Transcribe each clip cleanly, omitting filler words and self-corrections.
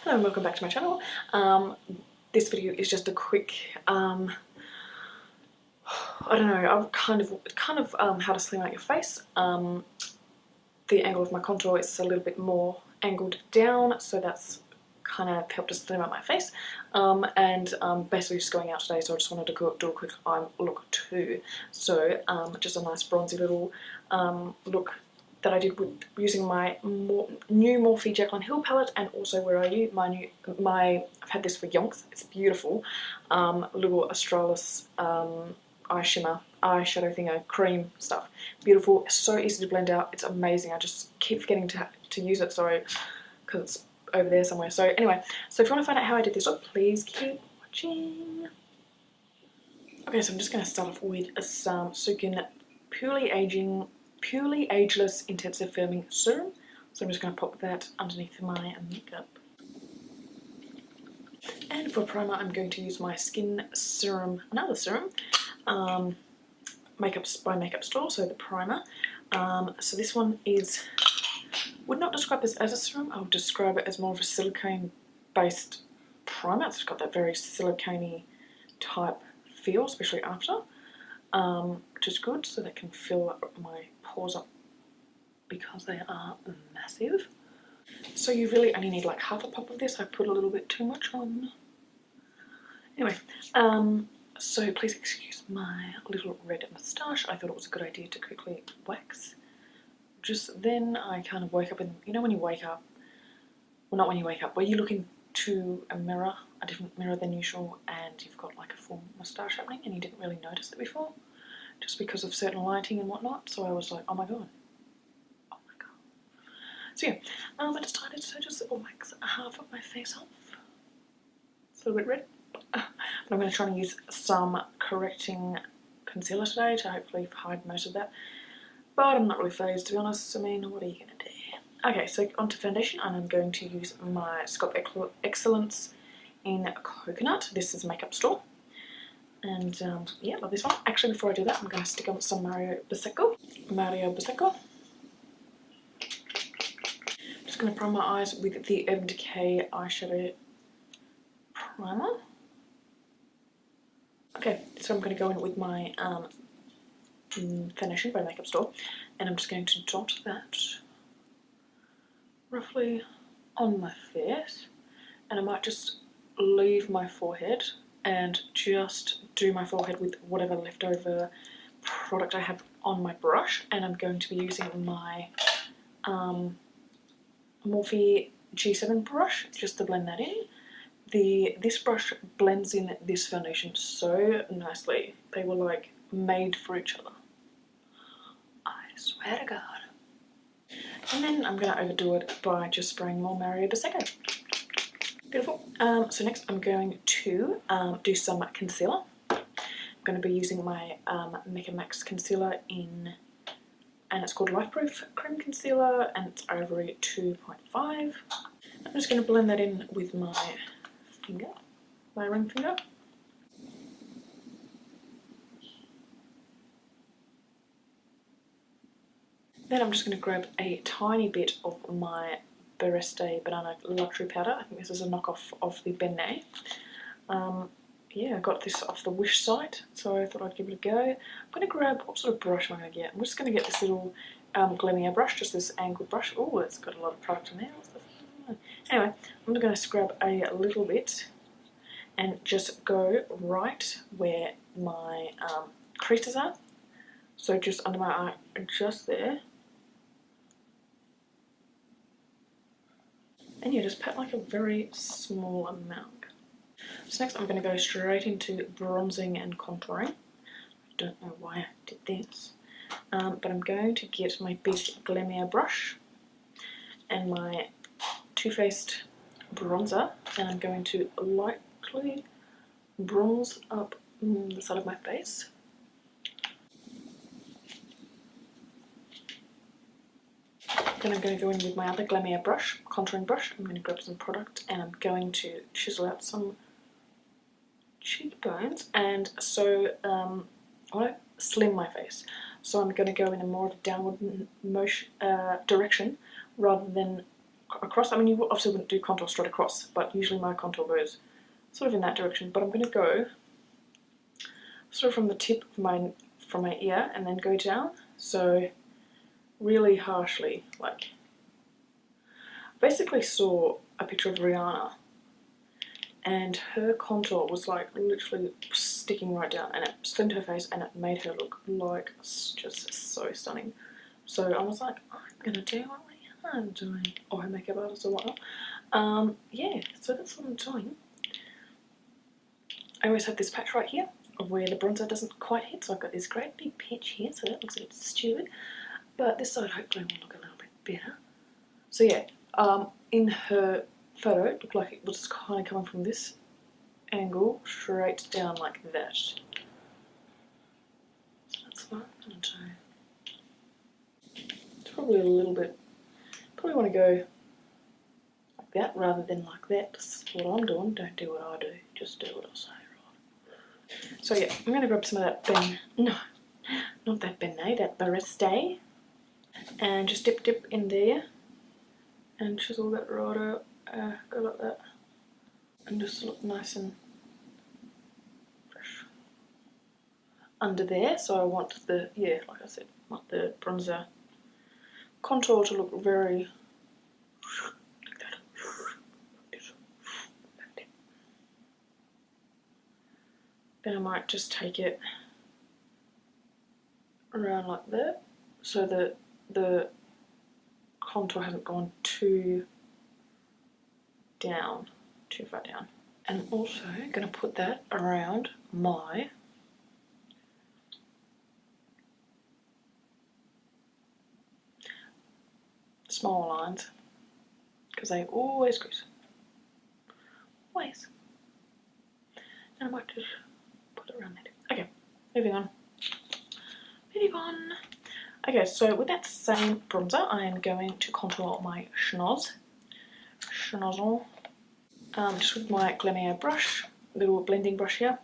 Hello and welcome back to my channel. This video is just a quick, I don't know, kind of how to slim out your face. The angle of my contour is a little bit more angled down, so that's kind of helped to slim out my face. Basically just going out today, so I just wanted to do a quick eye look too. So just a nice bronzy little look that I did with using my new Morphe Jaclyn Hill palette, and also Where Are You? I've had this for yonks. It's beautiful. Little Australis eye shimmer, eyeshadow thingo, cream stuff. Beautiful. So easy to blend out. It's amazing. I just keep forgetting to use it, so because it's over there somewhere. So anyway, so if you want to find out how I did this look, please keep watching. Okay, so I'm just going to start off with some Sukin Purely Ageless Intensive Firming Serum. So I'm just going to pop that underneath my makeup. And for primer, I'm going to use my Skin Serum, another serum, Makeup by Makeup Store, so the primer. So this one would not describe this as a serum, I would describe it as more of a silicone-based primer. It's got that very silicone-y type feel, especially after. Which is good, so that can fill my pores up because they are massive. So you really only need like half a pop of this. I put a little bit too much on. Anyway, so please excuse my little red moustache. I thought it was a good idea to quickly wax. Just then I kind of woke up and, you know when you wake up, well not when you wake up, where you look into a mirror, a different mirror than usual, and you've got like a full moustache happening and you didn't really notice it before, just because of certain lighting and whatnot. So I was like, oh my god. So yeah, I decided to just wax half of my face off. It's a little bit red. But I'm going to try and use some correcting concealer today to hopefully hide most of that. But I'm not really phased, to be honest. I mean, what are you going to do? Okay, so onto foundation, and I'm going to use my Sculpt Excellence in Coconut. This is Makeup Store. And yeah, love this one. Actually, before I do that, I'm going to stick on some Mario Basecco. Just going to prime my eyes with the Urban Decay eyeshadow primer. Okay, so I'm going to go in with my foundation by Makeup Store, and I'm just going to dot that roughly on my face, and I might just leave my forehead and just do my forehead with whatever leftover product I have on my brush. And I'm going to be using my Morphe G7 brush just to blend that in. This brush blends in this foundation so nicely. They were like made for each other. I swear to God. And then I'm going to overdo it by just spraying more Mario Basecco. Beautiful. So next I'm going to do some concealer. I'm going to be using my Mega Max concealer and it's called Life Proof Cream Concealer, and it's Ivory 2.5. I'm just going to blend that in with my finger, my ring finger. Then I'm just going to grab a tiny bit of my Bareste Banana Luxury Powder. I think this is a knockoff of the Benet. Yeah, I got this off the Wish site, so I thought I'd give it a go. I'm going to grab, what sort of brush am I going to get? I'm just going to get this little Glamia brush, just this angled brush. Oh, it's got a lot of product in there. Anyway, I'm going to grab a little bit and just go right where my creases are. So just under my eye, just there. And you just pat like a very small amount. So next I'm going to go straight into bronzing and contouring. I don't know why I did this. But I'm going to get my big Glamia brush and my Too Faced bronzer, and I'm going to lightly bronze up the side of my face. Then I'm going to go in with my other Glamia brush, contouring brush. I'm going to grab some product and I'm going to chisel out some cheekbones, and so I want to slim my face. So I'm going to go in a more of a downward motion direction rather than across. I mean, you obviously wouldn't do contour straight across, but usually my contour goes sort of in that direction. But I'm going to go sort of from the tip of from my ear and then go down. So really harshly, like, basically saw a picture of Rihanna and her contour was like literally sticking right down, and it slimmed her face and it made her look like just so stunning. So I was like, I'm gonna do what Rihanna's doing, or her makeup artist or whatnot. Yeah, so that's what I'm doing. I always have this patch right here of where the bronzer doesn't quite hit, so I've got this great big patch here, so that looks a bit stupid, but this side hopefully will look a little bit better. So yeah, in her photo it looked like it was kind of coming from this angle straight down like that. So that's what I'm going to do. It's probably a little bit, probably want to go like that rather than like that. That's what I'm doing. Don't do what I do, just do what I say, right? So yeah, I'm going to grab some of that no, not that Benet, that Bariste, and just dip in there and chisel that right out, go like that, and just look nice and fresh under there. So I want the, yeah, like I said, I want the bronzer contour to look very like that. Then I might just take it around like that, so that the contour hasn't gone too far down. And I'm also going to put that around my smaller lines, because they always crease. Always. And I might just put it around there. Okay, moving on. Okay, so with that same bronzer, I am going to contour my schnoz. Just with my Glamia brush, little blending brush here.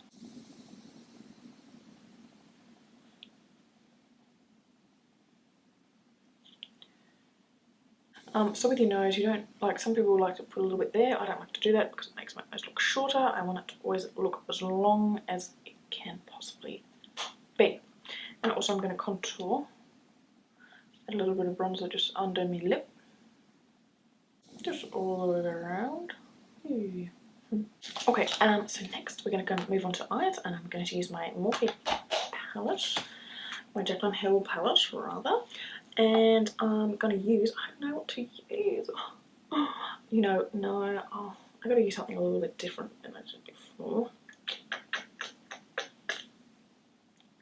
So with your nose, you don't, like, some people like to put a little bit there. I don't like to do that because it makes my nose look shorter. I want it to always look as long as it can possibly be. And also I'm going to contour a little bit of bronzer just under my lip. Just all the way around. Okay, so next we're going to move on to eyes, and I'm going to use my Morphe palette, my Jaclyn Hill palette rather, and I'm going to use, I don't know what to use, you know, no, I've got to use something a little bit different than I did before.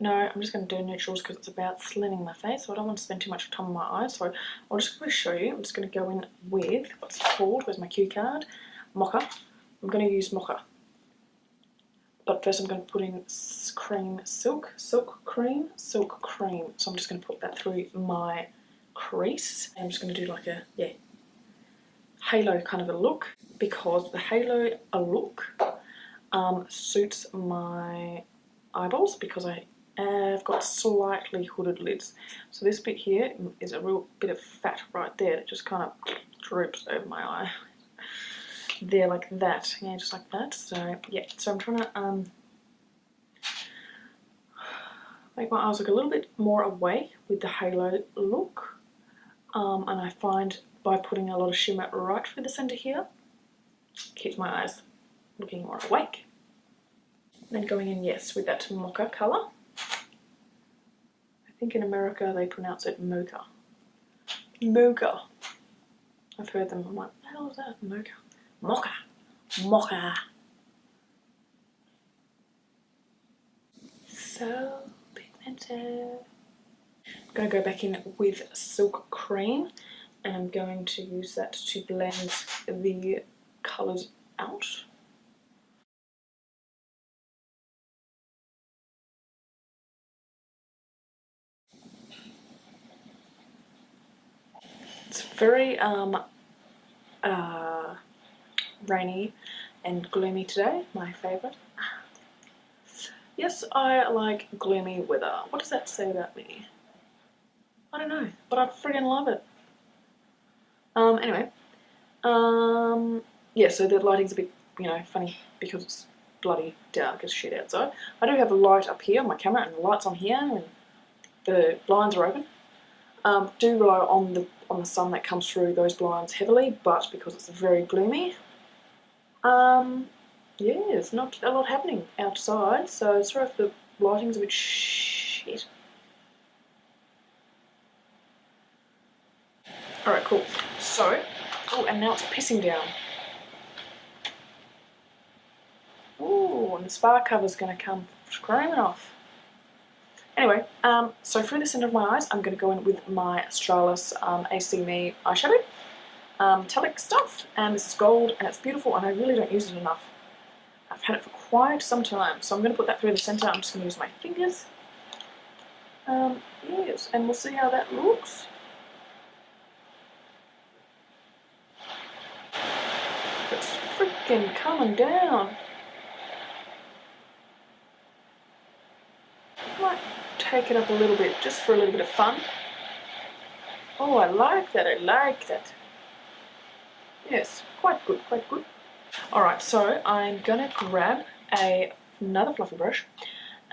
No, I'm just going to do neutrals because it's about slimming my face, so I don't want to spend too much time on my eyes, so I'll just going to show you. I'm just going to go in with, what's it called, where's my cue card, Mocha. I'm going to use Mocha, but first I'm going to put in cream silk cream. So I'm just going to put that through my crease. I'm just going to do like a, yeah, halo kind of a look, because the halo look suits my eyeballs, because I've got slightly hooded lids. So this bit here is a real bit of fat right there that just kind of droops over my eye. There, like that, yeah, just like that. So yeah, so I'm trying to make my eyes look a little bit more awake with the halo look, and I find by putting a lot of shimmer right through the center here keeps my eyes looking more awake. And then going in, yes, with that mocha color. I think in America they pronounce it mocha. Mocha. I've heard them. I'm like, what the hell is that? Mocha. Mocha. Mocha. So pigmented. I'm going to go back in with silk cream, and I'm going to use that to blend the colours out. It's very rainy and gloomy today, my favourite. Yes, I like gloomy weather. What does that say about me? I don't know, but I friggin' love it. Anyway, Yeah, so the lighting's a bit, you know, funny because it's bloody dark as shit outside. I do have a light up here on my camera, and the light's on here, and the blinds are open. Do rely on the sun that comes through those blinds heavily, but because it's very gloomy, yeah, there's not a lot happening outside, so sorry if the lighting's a bit shit. Alright, cool. So, oh, and now it's pissing down. Ooh, and the spa cover's going to come screaming off. Anyway, so through the centre of my eyes, I'm going to go in with my Australis AC Me eyeshadow. Metallic stuff, and this is gold, and it's beautiful, and I really don't use it enough. I've had it for quite some time, so I'm going to put that through the centre. I'm just going to use my fingers. Yes, and we'll see how that looks. It's freaking coming down. I might take it up a little bit, just for a little bit of fun. Oh, I like that, I like that. Yes, quite good, quite good. Alright, so I'm going to grab another fluffy brush.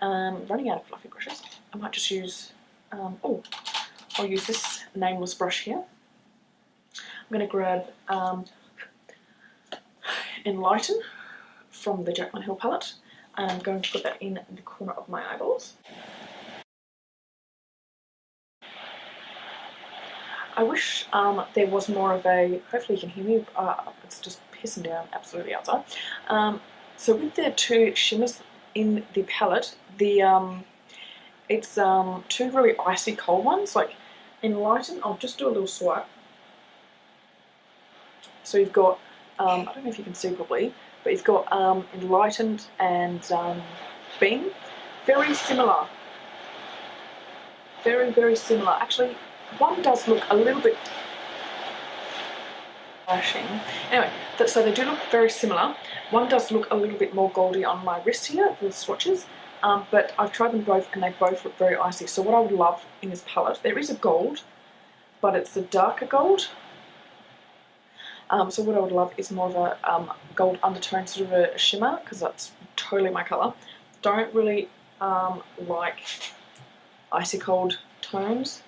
Running out of fluffy brushes. I might just use, I'll use this nameless brush here. I'm going to grab Enlighten from the Jaclyn Hill palette, and I'm going to put that in the corner of my eyeballs. I wish there was more of a, hopefully you can hear me, it's just pissing down absolutely outside. So with the two shimmers in the palette, it's two really icy cold ones, like Enlighten. I'll just do a little swipe. So you've got, I don't know if you can see properly, but you've got Enlightened and Beam. Very similar. Very, very similar. Actually, one does look a little bit flashing. Anyway, so they do look very similar. One does look a little bit more goldy on my wrist here, the swatches, but I've tried them both and they both look very icy. So what I would love in this palette, there is a gold, but it's the darker gold. So what I would love is more of a gold undertone, sort of a shimmer, because that's totally my colour. Don't really like icy cold tones,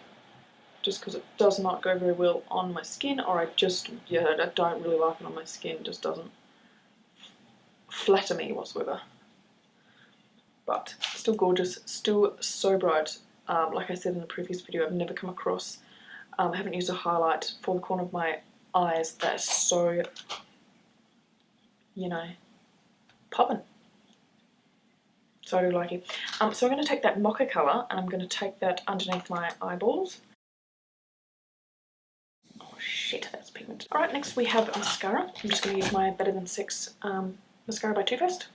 just because it does not go very well on my skin, or I don't really like it on my skin. It just doesn't flatter me whatsoever. But still gorgeous, still so bright. Like I said in the previous video, I've never come across, I haven't used a highlight for the corner of my eyes that's so, you know, popping. So I do like it. So I'm going to take that mocha colour and I'm going to take that underneath my eyeballs. Oh shit, that's pigment. Alright, next we have mascara. I'm just going to use my Better Than Sex mascara by Too Faced.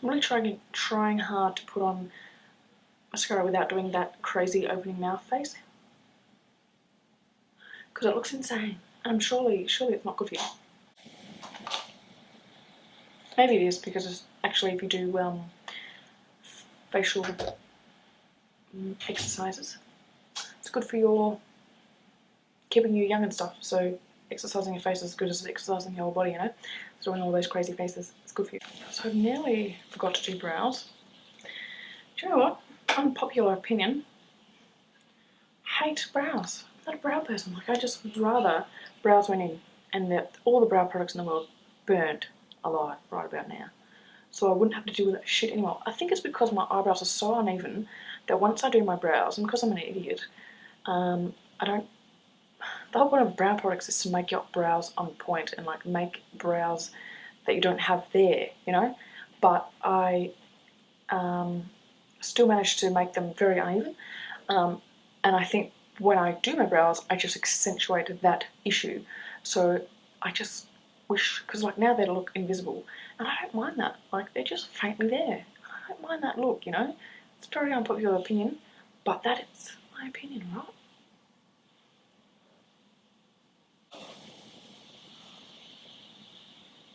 I'm really trying hard to put on mascara without doing that crazy opening mouth face, because it looks insane, and surely it's not good for you. Maybe it is, because it's actually, if you do facial exercises, it's good for your keeping you young and stuff. So exercising your face is as good as exercising your whole body, you know. So doing all those crazy faces, it's good for you. So I've nearly forgot to do brows. Do you know what? Unpopular opinion. Hate brows. I'm not a brow person. Like, I just would rather brows went in and that all the brow products in the world burned alive right about now, so I wouldn't have to deal with that shit anymore. I think it's because my eyebrows are so uneven that once I do my brows, and because I'm an idiot, I don't. The whole point of brow products is to make your brows on point and like make brows that you don't have there, you know. But I still manage to make them very uneven, and I think when I do my brows, I just accentuate that issue. So I just wish, because like now they look invisible, and I don't mind that. Like, they're just faintly there. I don't mind that look, you know. It's a very unpopular opinion, but that is my opinion, right?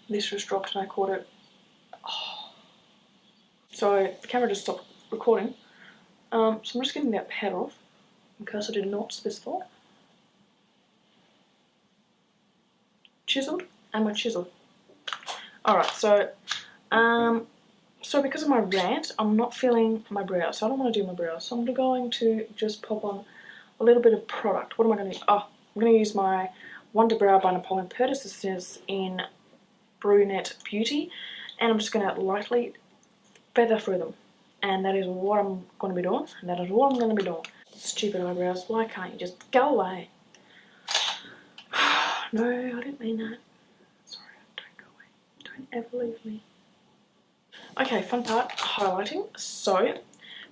This just dropped and I caught it. Oh. So the camera just stopped recording. So I'm just getting that powder off, in case I did not specify. Chiseled, and my chisel. Alright, so because of my rant, I'm not feeling my brows, so I don't want to do my brows. So I'm going to just pop on a little bit of product. What am I going to use? Oh, I'm going to use my Wonder Brow by Napoleon Purtis. This is in Brunette Beauty, and I'm just going to lightly feather through them. And that is what I'm going to be doing, and that is what I'm going to be doing. Stupid eyebrows, why can't you just go away? No, I didn't mean that. Sorry, don't go away. Don't ever leave me. Okay, fun part, highlighting. So,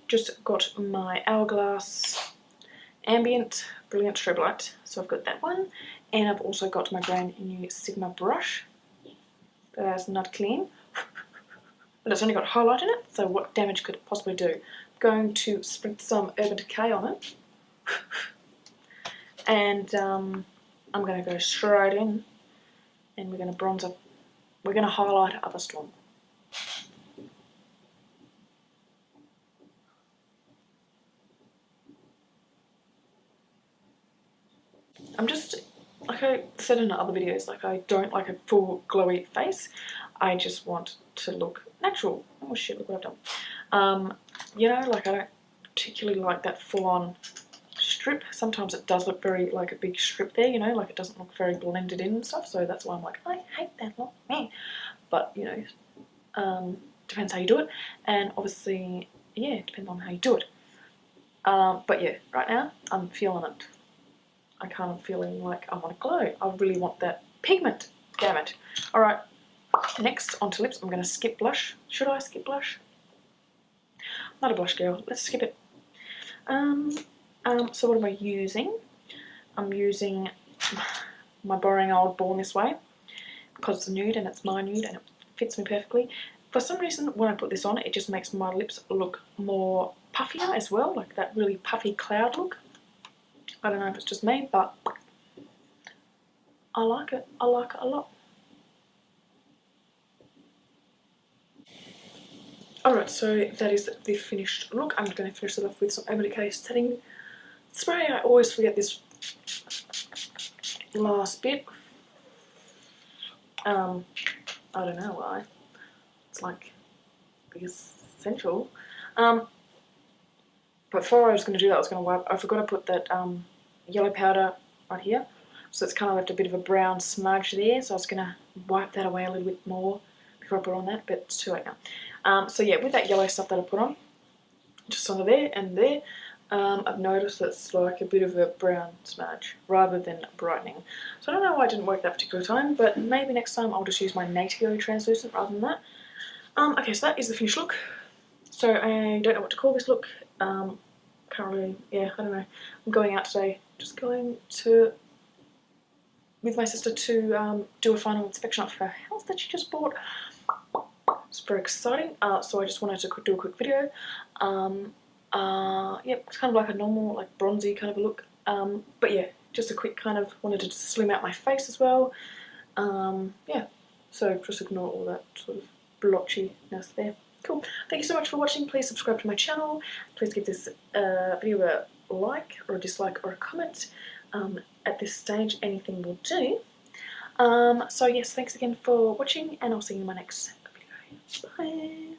just got my Hourglass Ambient Brilliant Strobe Light. So I've got that one. And I've also got my brand new Sigma brush. That's not clean. But it's only got highlight in it, so what damage could it possibly do? I'm going to sprinkle some Urban Decay on it. And I'm going to go straight in, and we're going to bronze up, we're going to highlight up a storm. I'm just, like I said in other videos, like I don't like a full glowy face. I just want to look natural. Oh shit, look what I've done. You know, like I don't particularly like that full-on strip. Sometimes it does look very like a big strip there, you know, like it doesn't look very blended in and stuff, so that's why I'm like, I hate that look, man. But, you know, depends how you do it, and obviously, yeah, it depends on how you do it. But yeah, right now, I'm feeling it. I kind of feeling like I want to glow. I really want that pigment, damn it. Alright, next onto lips, I'm going to skip blush. Should I skip blush? I'm not a blush girl, let's skip it. So what am I using? I'm using my Boring Old Born This Way because it's a nude and it's my nude and it fits me perfectly. For some reason, when I put this on, it just makes my lips look more puffier as well, like that really puffy cloud look. I don't know if it's just me, but I like it. I like it a lot. Alright, so that is the finished look. I'm going to finish it off with some Urban Decay setting spray. I always forget this last bit. I don't know why. It's like the essential. But before I was going to do that, I was going to wipe. I forgot to put that yellow powder right here. So it's kind of left a bit of a brown smudge there. So I was going to wipe that away a little bit more before I put on that, but it's too late now. So yeah, with that yellow stuff that I put on, just under there and there, I've noticed it's like a bit of a brown smudge rather than brightening. So I don't know why it didn't work that particular time, but maybe next time I'll just use my Natio translucent rather than that. Okay, so that is the finished look. So I don't know what to call this look. Currently, yeah, I don't know. I'm going out today, just going to with my sister to do a final inspection of her house that she just bought. It's very exciting. So I just wanted to do a quick video. Yeah, it's kind of like a normal, like bronzy kind of a look. But yeah, just a quick kind of wanted to slim out my face as well. Yeah, so just ignore all that sort of blotchiness there. Cool. Thank you so much for watching. Please subscribe to my channel. Please give this video a like or a dislike or a comment. At this stage, anything will do. So yes, thanks again for watching, and I'll see you in my next video. Bye.